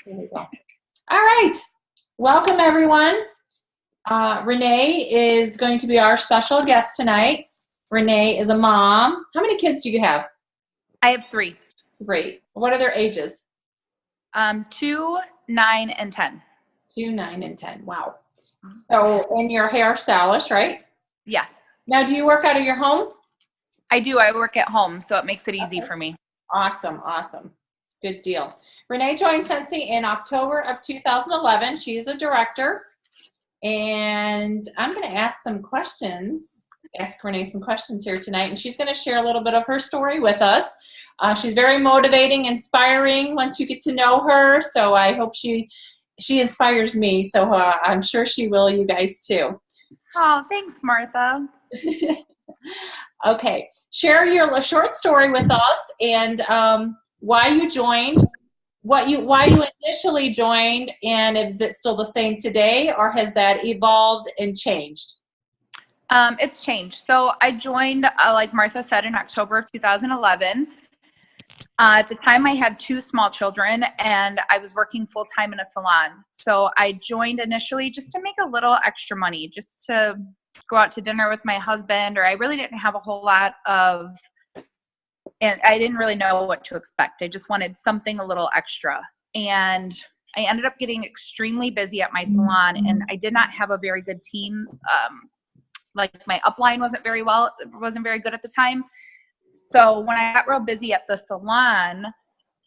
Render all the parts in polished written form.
There we go. All right. Welcome, everyone. Renee is going to be our special guest tonight. Renee is a mom. How many kids do you have? I have 3. 3. What are their ages? 2, 9, and 10. 2, 9, and 10. Wow. So, and you're a hairstylist, right? Yes. Now, do you work out of your home? I do. I work at home, so it makes it easy for me. Awesome. Awesome. Good deal. Renee joined Scentsy in October of 2011. She is a director. And I'm going to ask Renee some questions here tonight. And she's going to share a little bit of her story with us. She's very motivating, inspiring once you get to know her. So I hope she inspires me. So I'm sure she will, you guys too. Oh, thanks, Martha. Okay. Share your short story with us and why you joined, why you initially joined, and is it still the same today, or has that evolved and changed? It's changed. So I joined, like Martha said, in October of 2011. At the time, I had 2 small children, and I was working full-time in a salon. So I joined initially just to make a little extra money, just to go out to dinner with my husband, or I really didn't have a whole lot of, and I didn't really know what to expect. I just wanted something a little extra. And I ended up getting extremely busy at my salon, and I did not have a very good team. Like my upline wasn't very good at the time. So when I got real busy at the salon,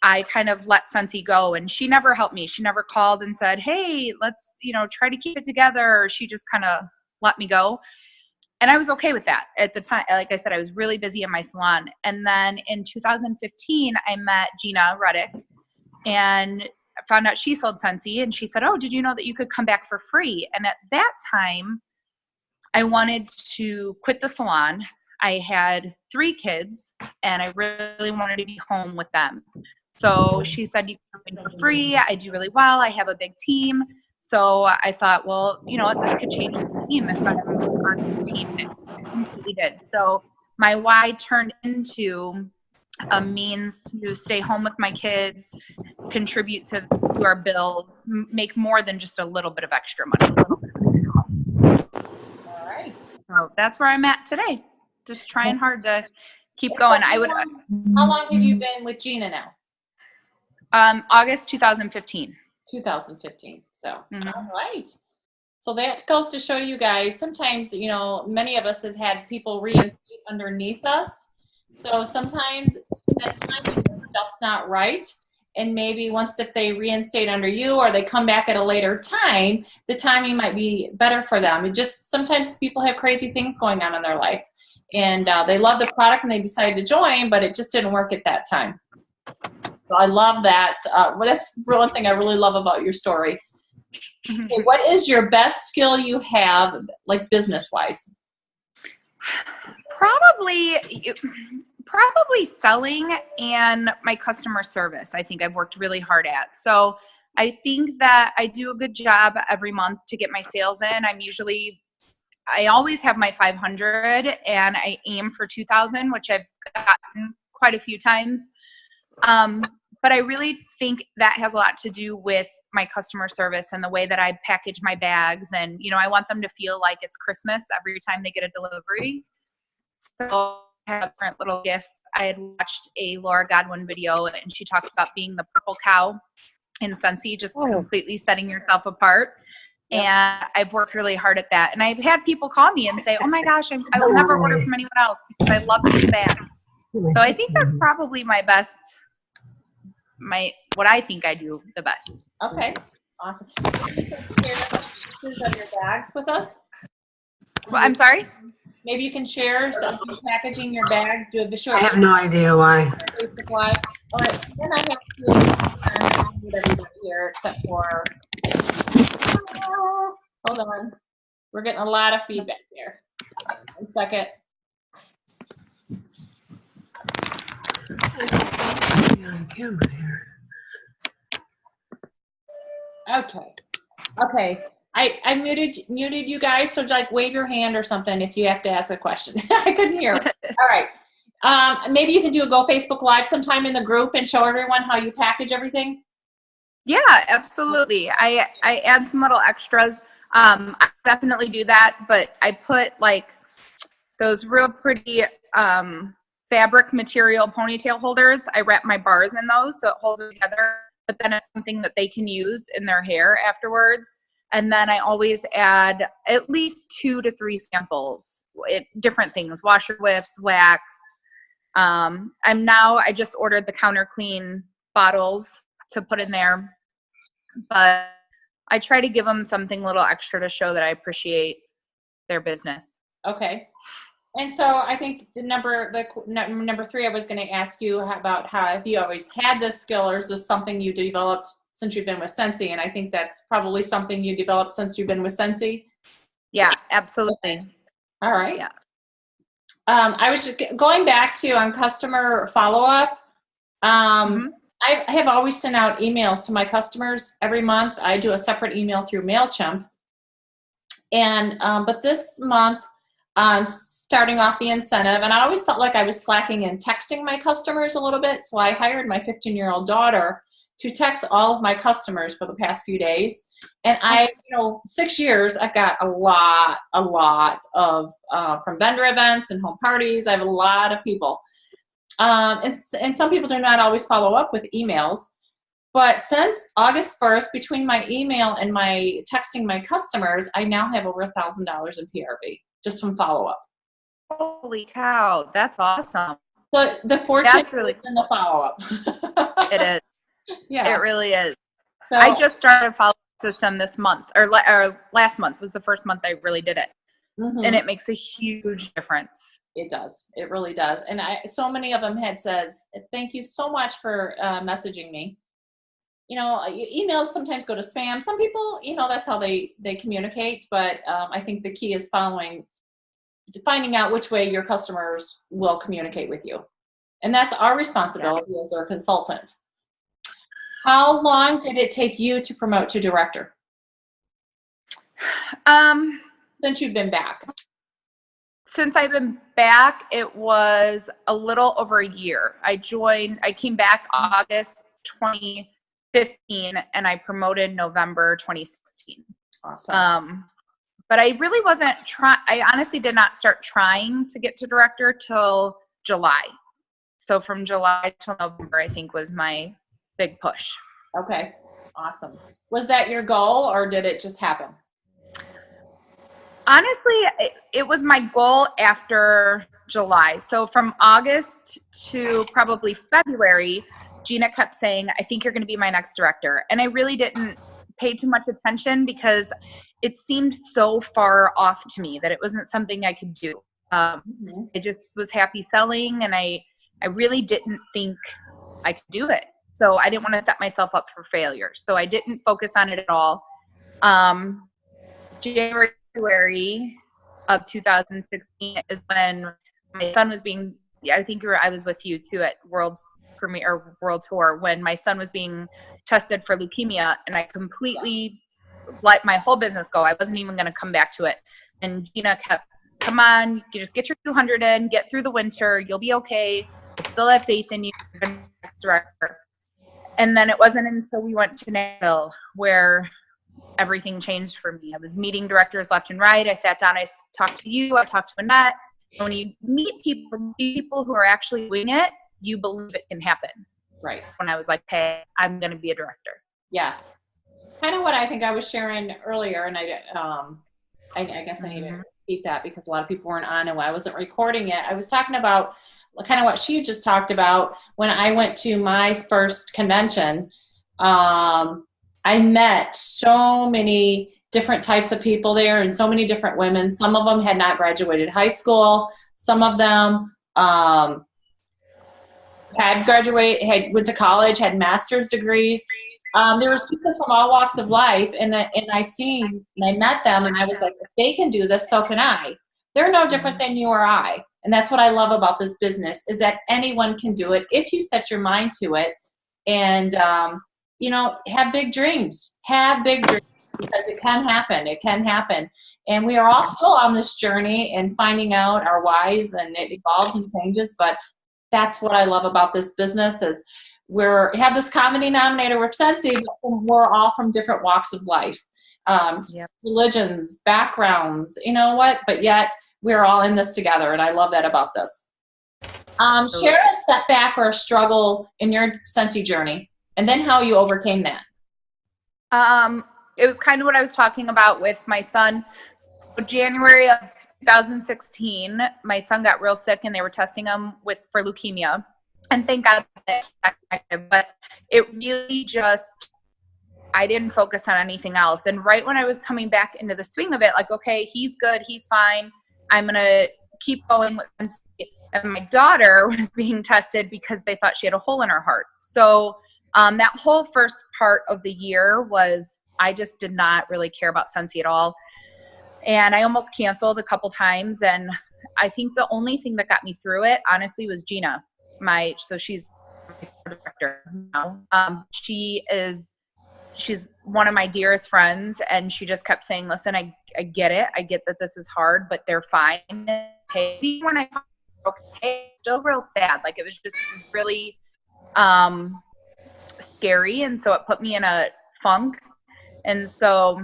I kind of let Scentsy go, and she never helped me. She never called and said, hey, let's, try to keep it together. She just kind of let me go. And I was okay with that at the time. Like I said, I was really busy in my salon. And then in 2015, I met Gina Reddick, and I found out she sold Scentsy, and she said, oh, did you know that you could come back for free? And at that time, I wanted to quit the salon. I had 3 kids, and I really wanted to be home with them. So she said, you can come in for free. I do really well. I have a big team. So I thought, well, you know what, this could change the team if I'm on the team. And it completely did. So my why turned into a means to stay home with my kids, contribute to our bills, make more than just a little bit of extra money. All right. So that's where I'm at today. Just trying hard to keep going. How long have you been with Gina now? August 2015. 2015. So, All right. So that goes to show you guys, sometimes, many of us have had people reinstate underneath us. So sometimes that timing is just not right. And maybe if they reinstate under you, or they come back at a later time, the timing might be better for them. It just, sometimes people have crazy things going on in their life. And they love the product and they decided to join, but it just didn't work at that time. So I love that. That's one thing I really love about your story. Okay, what is your best skill you have, like business-wise? Probably selling and my customer service. I think I've worked really hard at. So I think that I do a good job every month to get my sales in. I always have my 500, and I aim for 2,000, which I've gotten quite a few times. But I really think that has a lot to do with my customer service and the way that I package my bags. And, I want them to feel like it's Christmas every time they get a delivery. So I have different little gifts. I had watched a Laura Godwin video, and she talks about being the purple cow in Scentsy, just completely setting yourself apart. Yep. And I've worked really hard at that. And I've had people call me and say, oh my gosh, I will never order from anyone else because I love these bags. So I think that's probably my best, what I think I do the best. Okay. Awesome. Can you share pictures of your bags with us? Well, I'm sorry? Maybe you can share some packaging your bags. Do a visual. I have no idea why. Facebook Live. All right. Then I have to with everybody here except for. Hold on. We're getting a lot of feedback there. 1 second. On camera here. Okay. I muted you guys, so like wave your hand or something if you have to ask a question. I couldn't hear. All right. Maybe you can do a Go Facebook Live sometime in the group and show everyone how you package everything. Yeah, absolutely. I add some little extras. I definitely do that, but I put like those real pretty fabric material ponytail holders. I wrap my bars in those so it holds it together, but then it's something that they can use in their hair afterwards. And then I always add at least 2 to 3 samples, different things, washer whiffs, wax. I just ordered the counter clean bottles to put in there, but I try to give them something a little extra to show that I appreciate their business. Okay. And so I think number 3, I was going to ask you about how, if you always had this skill, or is this something you developed since you've been with Scentsy? And I think that's probably something you developed since you've been with Scentsy. Yeah, absolutely. Okay. All right. Yeah. I was just going back to on customer follow-up. I have always sent out emails to my customers every month. I do a separate email through MailChimp. And, but this month, starting off the incentive, and I always felt like I was slacking in texting my customers a little bit. So I hired my 15-year-old daughter to text all of my customers for the past few days. And 6 years, I've got a lot of, from vendor events and home parties, I have a lot of people. And some people do not always follow up with emails. But since August 1st, between my email and my texting my customers, I now have over $1,000 in PRV just from follow-up. Holy cow, that's awesome. So the fortune is in the follow-up. It is. Yeah, it really is. So, I just started a follow-up system this month, or last month was the first month I really did it. And it makes a huge difference. It does. It really does. And so many of them had said, thank you so much for messaging me. You know, emails sometimes go to spam. Some people, that's how they communicate. But I think the key is finding out which way your customers will communicate with you. And that's our responsibility as their consultant. How long did it take you to promote to director? Since you've been back. Since I've been back, it was a little over a year. I came back August 2015 and I promoted November 2016. Awesome. But I really wasn't I honestly did not start trying to get to director till July. So from July till November, I think was my big push. Okay. Awesome. Was that your goal or did it just happen? Honestly, it was my goal after July. So from August to probably February, Gina kept saying, I think you're going to be my next director. And I really didn't pay too much attention because it seemed so far off to me that it wasn't something I could do. I just was happy selling and I really didn't think I could do it. So I didn't want to set myself up for failure. So I didn't focus on it at all. January of 2016 is when my son was I think I was with you too at World Tour when my son was being tested for leukemia and I completely let my whole business go. I wasn't even going to come back to it. And Gina kept, come on, you just get your 200 in, get through the winter. You'll be okay. I still have faith in you. Director. And then it wasn't until we went to Nashville where everything changed for me. I was meeting directors left and right. I sat down, I talked to you, I talked to Annette. And when you meet people who are actually doing it, you believe it can happen. Right. That's when I was like, hey, I'm going to be a director. Yeah. Kind of what I think I was sharing earlier. And I guess I need to repeat that because a lot of people weren't on and I wasn't recording it. I was talking about kind of what she just talked about when I went to my first convention. I met so many different types of people there and so many different women. Some of them had not graduated high school. Some of them went to college, had master's degrees. There was people from all walks of life, and I met them, and I was like, if they can do this, so can I. They're no different than you or I, and that's what I love about this business is that anyone can do it if you set your mind to it, and have big dreams. Have big dreams because it can happen. It can happen, and we are all still on this journey and finding out our whys, and it evolves and changes, but that's what I love about this business is have this common denominator with Scentsy, but we're all from different walks of life, religions, backgrounds, you know what? But yet we're all in this together, and I love that about this. Share a setback or a struggle in your Scentsy journey, and then how you overcame that. It was kind of what I was talking about with my son. So January of 2016, my son got real sick, and they were testing him for leukemia. And thank God, but it really just, I didn't focus on anything else. And right when I was coming back into the swing of it, like, okay, he's good, he's fine, I'm going to keep going with Scentsy. And my daughter was being tested because they thought she had a hole in her heart. So that whole first part of the year was, I just did not really care about Scentsy at all. And I almost canceled a couple times. And I think the only thing that got me through it, honestly, was Gina. So she's my director now. She's one of my dearest friends, and she just kept saying, listen, I get it. I get that this is hard, but they're fine. Hey, when I okay, still real sad. Like, it was really scary. And so it put me in a funk. And so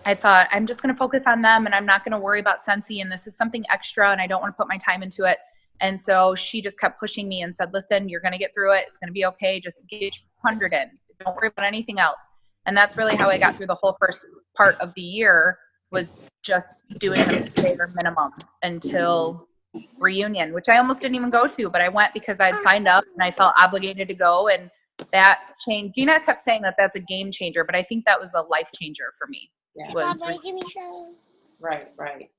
I thought, I'm just going to focus on them, and I'm not going to worry about Scentsy. And this is something extra, and I don't want to put my time into it. And so she just kept pushing me and said, listen, you're going to get through it. It's going to be okay. Just get your 100 in. Don't worry about anything else. And that's really how I got through the whole first part of the year, was just doing the bare minimum until reunion, which I almost didn't even go to, but I went because I'd signed up and I felt obligated to go. And that changed. Gina kept saying that that's a game changer, but I think that was a life changer for me. Yeah. Give me some. Right.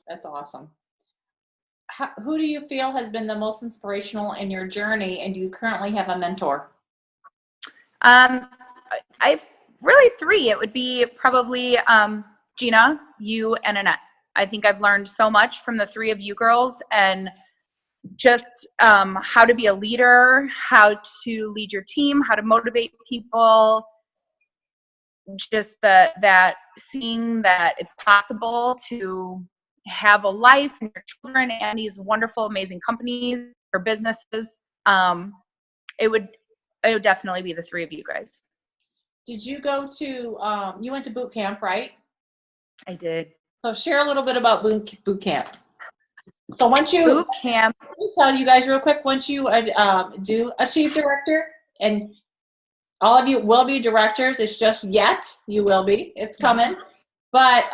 That's awesome. Who do you feel has been the most inspirational in your journey, and do you currently have a mentor? I've really three. It would be probably Gina, you, and Annette. I think I've learned so much from the three of you girls, and just how to be a leader, how to lead your team, how to motivate people, just that seeing that it's possible to have a life and your children and these wonderful, amazing companies or businesses. It would definitely be the three of you guys. Did you go to, you went to boot camp, right? I did. So share a little bit about boot camp. So once you, boot camp, let me tell you guys real quick, once you do achieve director, and all of you will be directors, it's just yet, you will be, it's coming. But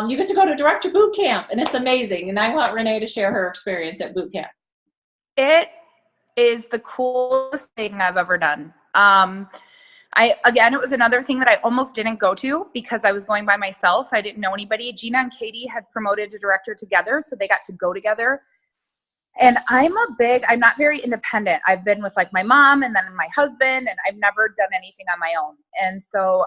you get to go to director boot camp, and it's amazing. And I want Renee to share her experience at boot camp. It is the coolest thing I've ever done. It was another thing that I almost didn't go to because I was going by myself. I didn't know anybody. Gina and Katie had promoted to director together, so they got to go together. And I'm not very independent. I've been with like my mom and then my husband, and I've never done anything on my own. And so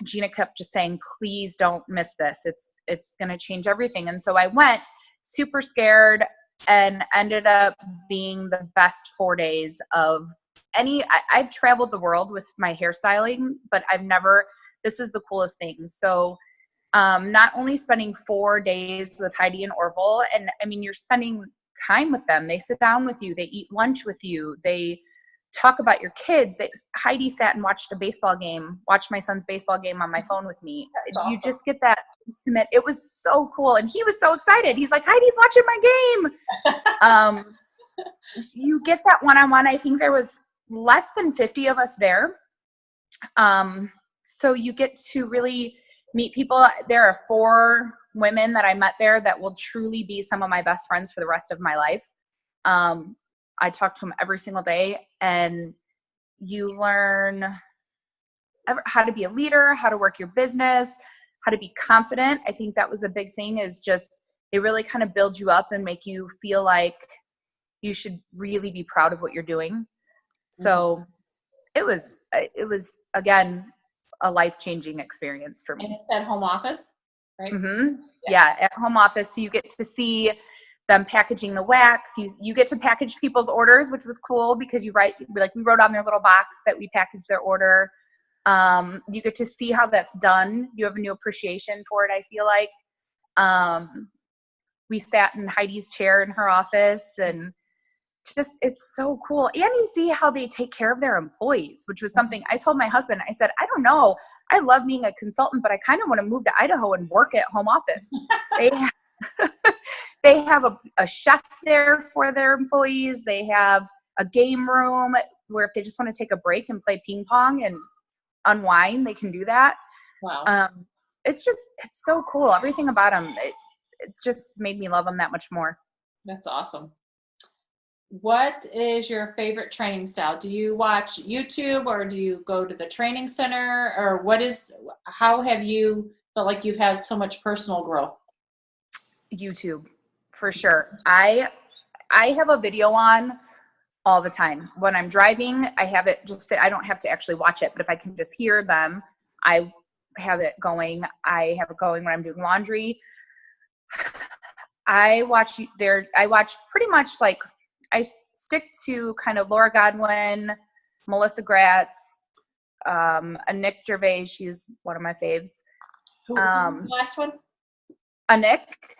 Gina kept just saying, please don't miss this. It's going to change everything. And so I went super scared and ended up being the best 4 days of I've traveled the world with my hairstyling, but this is the coolest thing. So not only spending 4 days with Heidi and Orville, and I mean, you're spending time with them. They sit down with you. They eat lunch with you. They talk about your kids. Heidi sat and watched my son's baseball game on my phone with me. That's awesome. You just get that intimate. It was so cool. And he was so excited. He's like, Heidi's watching my game. You get that one-on-one. I think there was less than 50 of us there. So you get to really meet people. There are 4 women that I met there that will truly be some of my best friends for the rest of my life. I talk to them every single day, and you learn how to be a leader, how to work your business, how to be confident. I think that was a big thing, is just, they really kind of build you up and make you feel like you should really be proud of what you're doing. So it was again, a life-changing experience for me. And it's at home office, right? Mm-hmm. Yeah, at home office. So you get to see them packaging the wax. You get to package people's orders, which was cool because we wrote on their little box that we packaged their order. You get to see how that's done. You have a new appreciation for it, I feel like. We sat in Heidi's chair in her office, and just, it's so cool. And you see how they take care of their employees, which was something I told my husband. I said, I don't know. I love being a consultant, but I kind of want to move to Idaho and work at home office. They have a chef there for their employees. They have a game room where if they just want to take a break and play ping pong and unwind, they can do that. Wow. It's so cool. Everything about them, it just made me love them that much more. That's awesome. What is your favorite training style? Do you watch YouTube or do you go to the training center, or how have you felt like you've had so much personal growth? YouTube, for sure. I have a video on all the time. When I'm driving, I have it I don't have to actually watch it, but if I can just hear them, I have it going. I have it going when I'm doing laundry. I watch pretty much like, I stick to kind of Laura Godwin, Melissa Gratz, a Nick Gervais. She's one of my faves. Who was the last one? A Nick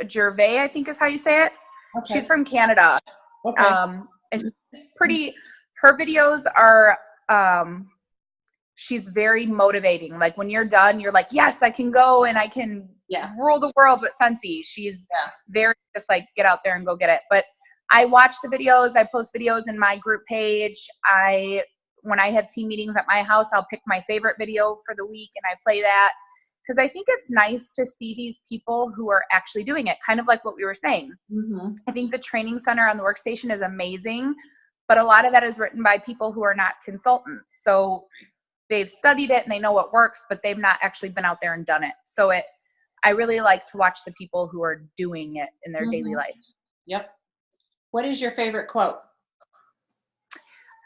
Gervais, I think is how you say it. Okay. She's from Canada. Okay. And she's her videos are, she's very motivating. Like when you're done, you're like, yes, I can go and I can rule the world with Scentsy. She's very just like, get out there and go get it. But I watch the videos. I post videos in my group page. When I have team meetings at my house, I'll pick my favorite video for the week and I play that. Because I think it's nice to see these people who are actually doing it, kind of like what we were saying. Mm-hmm. I think the training center on the workstation is amazing, but a lot of that is written by people who are not consultants. So they've studied it and they know what works, but they've not actually been out there and done it. So I really like to watch the people who are doing it in their daily life. Yep. What is your favorite quote?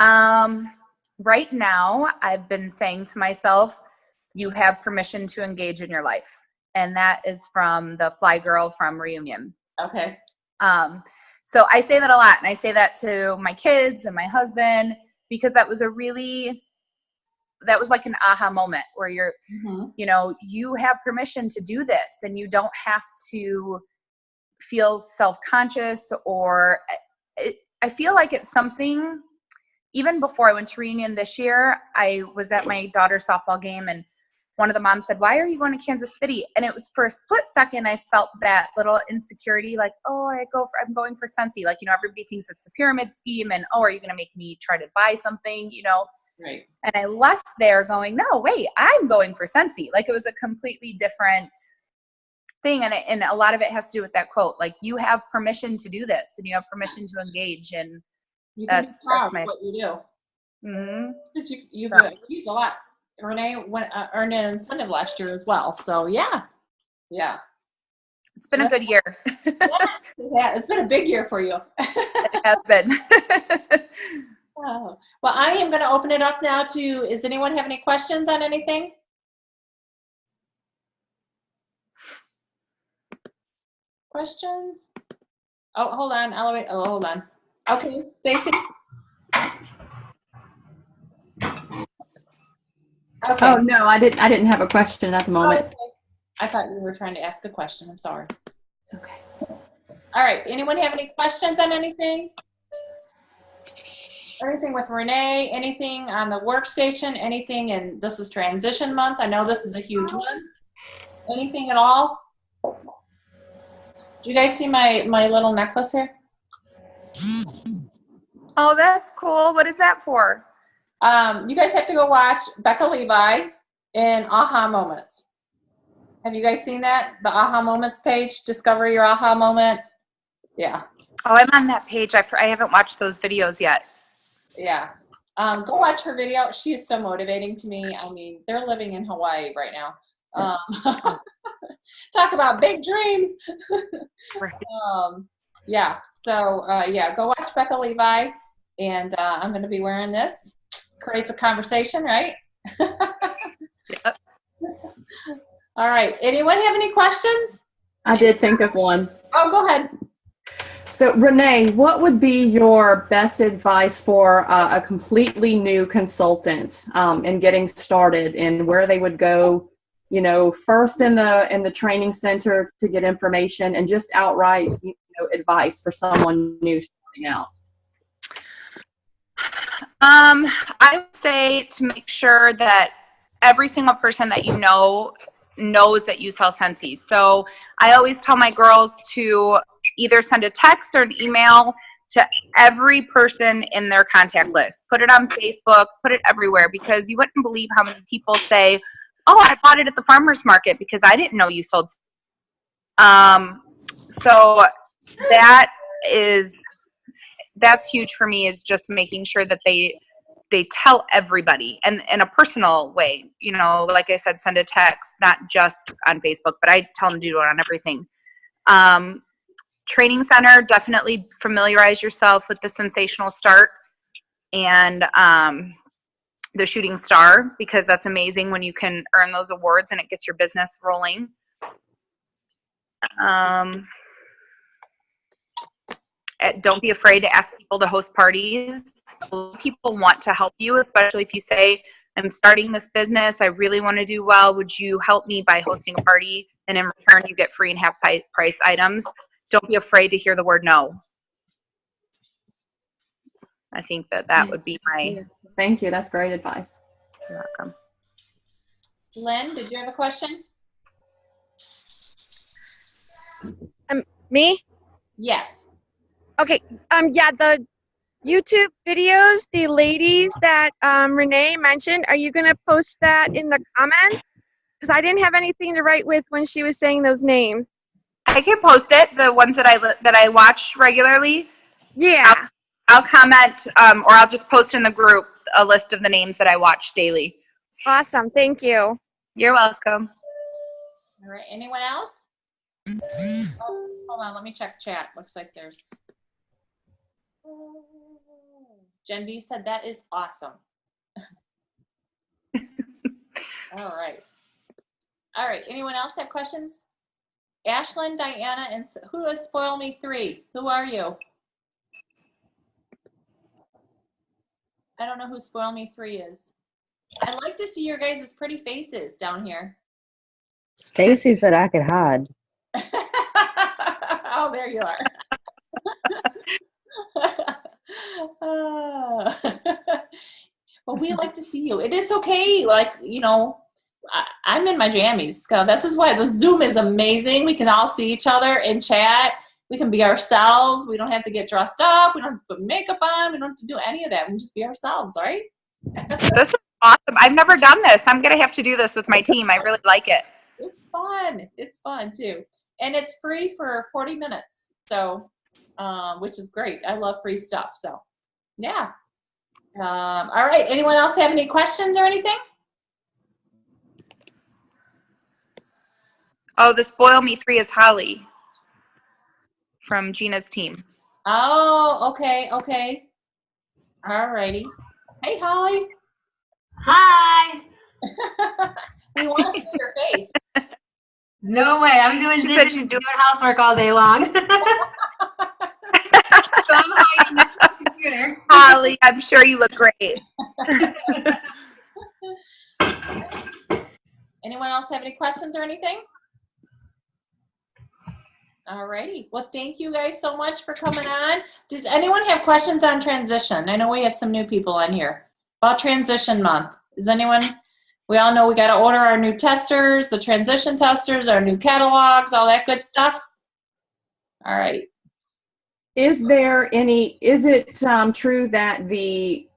Right now, I've been saying to myself, you have permission to engage in your life. And that is from the Fly Girl from Reunion. Okay. So I say that a lot. And I say that to my kids and my husband, because that was like an aha moment where you're, you have permission to do this and you don't have to feel self-conscious or I feel like it's something, even before I went to Reunion this year, I was at my daughter's softball game and one of the moms said, why are you going to Kansas City? And it was for a split second, I felt that little insecurity, like, oh, I'm going for Scentsy. Like, everybody thinks it's a pyramid scheme and, oh, are you going to make me try to buy something, Right. And I left there going, no, wait, I'm going for Scentsy. Like it was a completely different thing. And a lot of it has to do with that quote, like you have permission to do this and you have permission to engage. And that's my, what you do. Mm-hmm. You've achieved a lot. Renee earned an incentive last year as well. So yeah. It's been a good year. Yeah, it's been a big year for you. It has been. Oh. Well, I am going to open it up now does anyone have any questions on anything? Questions? Oh, hold on. Hold on. Okay, Stacy. Okay. Oh no, I didn't have a question at the moment. Okay. I thought you were trying to ask a question. I'm sorry. It's okay. All right. Anyone have any questions on anything? Anything with Renee? Anything on the workstation? Anything? And this is transition month. I know this is a huge one. Anything at all? Do you guys see my little necklace here? Oh, that's cool. What is that for? You guys have to go watch Becca Levi in Aha Moments. Have you guys seen that? The Aha Moments page, Discover Your Aha Moment. Yeah. Oh, I'm on that page. I haven't watched those videos yet. Yeah. Go watch her video. She is so motivating to me. I mean, they're living in Hawaii right now. Talk about big dreams. Right. Yeah. So, go watch Becca Levi. And I'm going to be wearing this. Creates a conversation, right? Yep. All right. Anyone have any questions? I did think of one. Oh, go ahead. So, Renee, what would be your best advice for a completely new consultant in getting started, and where they would go, first in the training center to get information, and just outright, advice for someone new starting out? I would say to make sure that every single person that you know knows that you sell Scentsy. So I always tell my girls to either send a text or an email to every person in their contact list. Put it on Facebook, put it everywhere, because you wouldn't believe how many people say, oh, I bought it at the farmer's market because I didn't know you sold. So that's huge for me, is just making sure that they tell everybody, and in a personal way, you know, like I said, send a text, not just on Facebook, but I tell them to do it on everything. Training center, definitely familiarize yourself with the Sensational Start and the Shooting Star, because that's amazing when you can earn those awards and it gets your business rolling. Don't be afraid to ask people to host parties. People want to help you, especially if you say, I'm starting this business, I really want to do well, would you help me by hosting a party? And in return, you get free and half price items. Don't be afraid to hear the word no. I think that would be my... Thank you. That's great advice. You're welcome. Lynn, did you have a question? Me? Yes. Okay. Yeah, the YouTube videos, the ladies that Renee mentioned, are you gonna post that in the comments? Because I didn't have anything to write with when she was saying those names. I can post it, the ones that I watch regularly. Yeah. I'll comment, or I'll just post in the group a list of the names that I watch daily. Awesome. Thank you. You're welcome. All right. Anyone else? Hold on. Let me check chat. Looks like there's... Jen B said that is awesome. All right. All right. Anyone else have questions? Ashlyn, Diana, and who is Spoil Me 3? Who are you? I don't know who Spoil Me 3 is. I'd like to see your guys' pretty faces down here. Stacy said I could hide. Oh, there you are. Well, we like to see you. And it's okay. Like, you know, I'm in my jammies. This is why the Zoom is amazing. We can all see each other and chat. We can be ourselves. We don't have to get dressed up. We don't have to put makeup on. We don't have to do any of that. We can just be ourselves, right? This is awesome. I've never done this. I'm going to have to do this with my team. I really like it. It's fun. It's fun, too. And it's free for 40 minutes. So, which is great. I love free stuff. So, yeah. All right. Anyone else have any questions or anything? Oh, the Spoil Me 3 is Holly from Gina's team. Oh, okay, okay. All righty. Hey, Holly. Hi. We want to see your face. No way. I'm doing She said dishes, she's doing housework all day long. So I'm hiding next to the computer. Holly, I'm sure you look great. Anyone else have any questions or anything? All righty. Well, thank you guys so much for coming on. Does anyone have questions on transition? I know we have some new people on here about transition month. Does anyone? We all know we got to order our new testers, the transition testers, our new catalogs, all that good stuff. All right. Is it true that the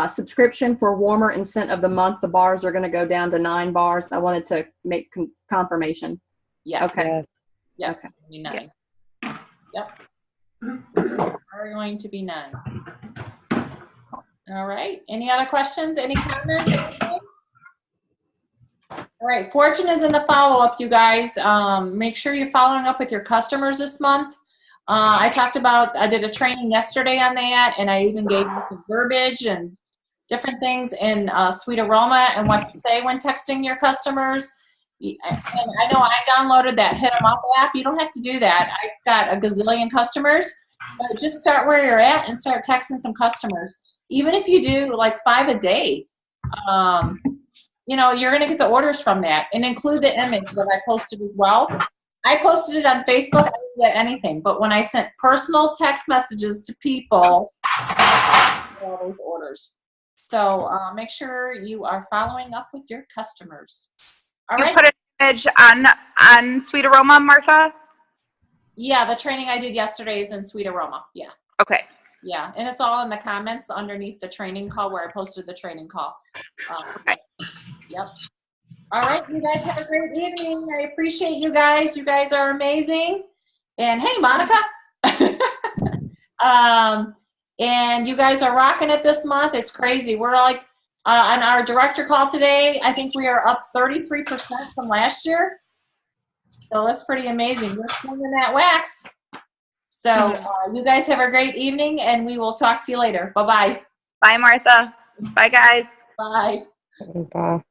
subscription for warmer and scent of the month, the bars are going to go down to 9 bars? I wanted to make confirmation. Yes. Okay. Yes. Okay. Be 9. Yep. Are going to be 9. All right. Any other questions? Any comments? Anything? All right. Fortune is in the follow-up, you guys. Make sure you're following up with your customers this month. I did a training yesterday on that, and I even gave you some verbiage and different things in Sweet Aroma and what to say when texting your customers. And I know I downloaded that Hit 'em Up app. You don't have to do that. I've got a gazillion customers. But just start where you're at and start texting some customers. Even if you do like 5 a day, you're going to get the orders from that, and include the image that I posted as well. I posted it on Facebook. I didn't get anything, but when I sent personal text messages to people, I got all those orders. So make sure you are following up with your customers. All You right. put an image on Sweet Aroma, Martha? Yeah, the training I did yesterday is in Sweet Aroma. Yeah. Okay. Yeah, and it's all in the comments underneath the training call where I posted the training call. Yep. All right, you guys have a great evening. I appreciate you guys. You guys are amazing. And hey, Monica. And you guys are rocking it this month. It's crazy. We're like on our director call today, I think we are up 33% from last year. So that's pretty amazing. We're swinging that wax. So you guys have a great evening, and we will talk to you later. Bye-bye. Bye, Martha. Bye, guys. Bye. Bye.